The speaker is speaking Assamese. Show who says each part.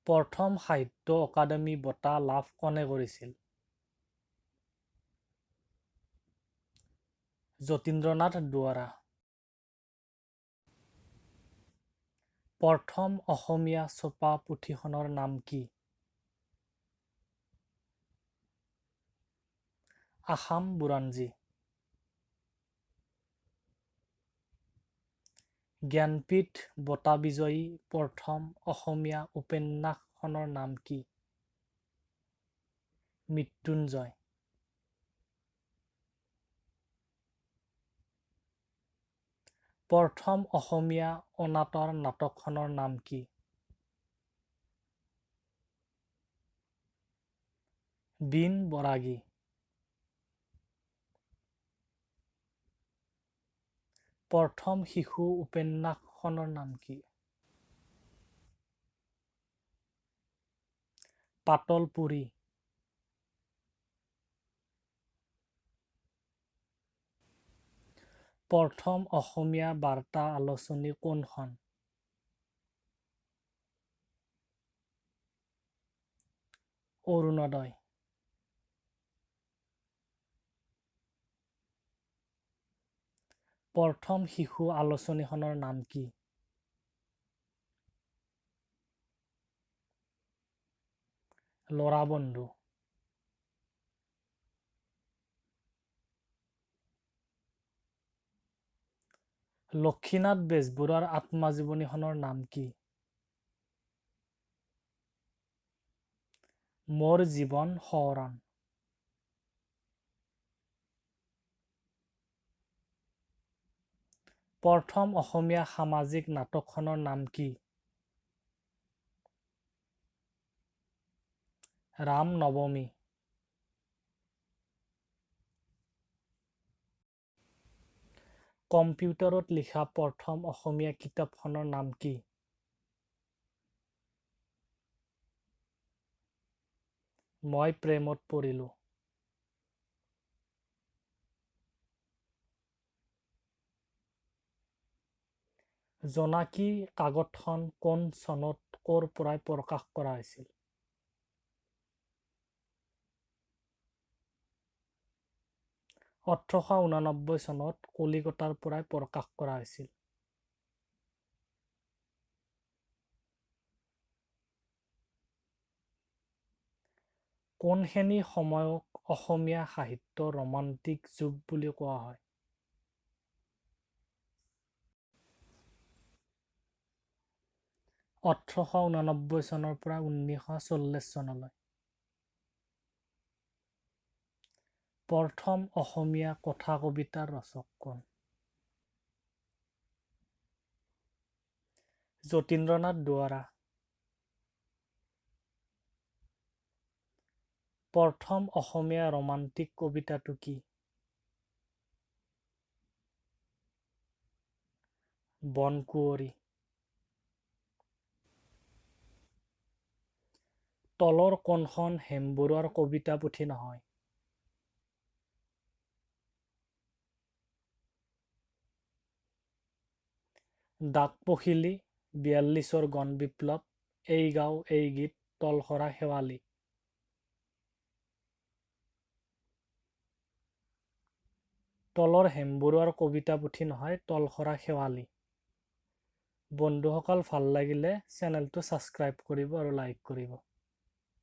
Speaker 1: প্ৰথম সাহিত্য অকাডেমী বঁটা লাভ কোনে কৰিছিল? যতীন্দ্ৰনাথ দুৱৰা। প্ৰথম অসমীয়া ছপা পুথিখনৰ নাম কি? আসাম বুৰঞ্জী। জ্ঞানপীঠ বঁটা বিজয়ী প্ৰথম অসমীয়া উপন্যাসখনৰ নাম কি? মৃত্যুঞ্জয়। প্ৰথম অসমীয়া অনাটৰ নাটকখনৰ নাম কি? বীণ বৰাগী। প্ৰথম শিশু উপন্যাসখনৰ নাম কি? পাতলপুৰি। প্ৰথম অসমীয়া বাৰ্তা আলোচনী কোনখন? অৰুণোদয়। প্ৰথম শিশু আলোচনীখনৰ নাম কি? ল'ৰা বন্ধু। লক্ষীনাথ বেজবৰুৱাৰ আত্মজীৱনীখনৰ নাম কি? মোৰ জীৱন সোঁৱৰণ। প্ৰথম অসমীয়া সামাজিক নাটকখনৰ নাম কি? ৰাম নৱমী। কম্পিউটাৰত লিখা প্ৰথম অসমীয়া কিতাপখনৰ নাম কি? মই প্ৰেমত পৰিলোঁ। জোনাকী কাকতখন কোন চনত ক'ৰ পৰাই প্ৰকাশ কৰা হৈছিল? 1889 চনত কলিকতাৰ পৰাই প্ৰকাশ কৰা হৈছিল। কোনখিনি সময়ক অসমীয়া সাহিত্য ৰোমান্টিক যুগ বুলি কোৱা হয়? 1889 চনৰ পৰা 1940 চনলৈ। প্ৰথম অসমীয়া কথা কবিতাৰ ৰচক কোন? যতীন্দ্ৰনাথ দুৱৰা। প্ৰথম অসমীয়া ৰোমান্টিক কবিতাটো কি? বনকুঁৱৰী। তলৰ কোনখন হেমবৰুৱাৰ কবিতা পুথি নহয়? ডাক পখিলী, 42ৰ গণ বিপ্লৱ, এই গাঁও এই গীত, তলসৰা শেৱালি। তলৰ হেমবৰুৱাৰ কবিতা পুথি নহয়, তলসৰা শেৱালি। বন্ধুসকল ভাল লাগিলে চেনেলটো ছাবস্ক্ৰাইব কৰিব আৰু লাইক কৰিব।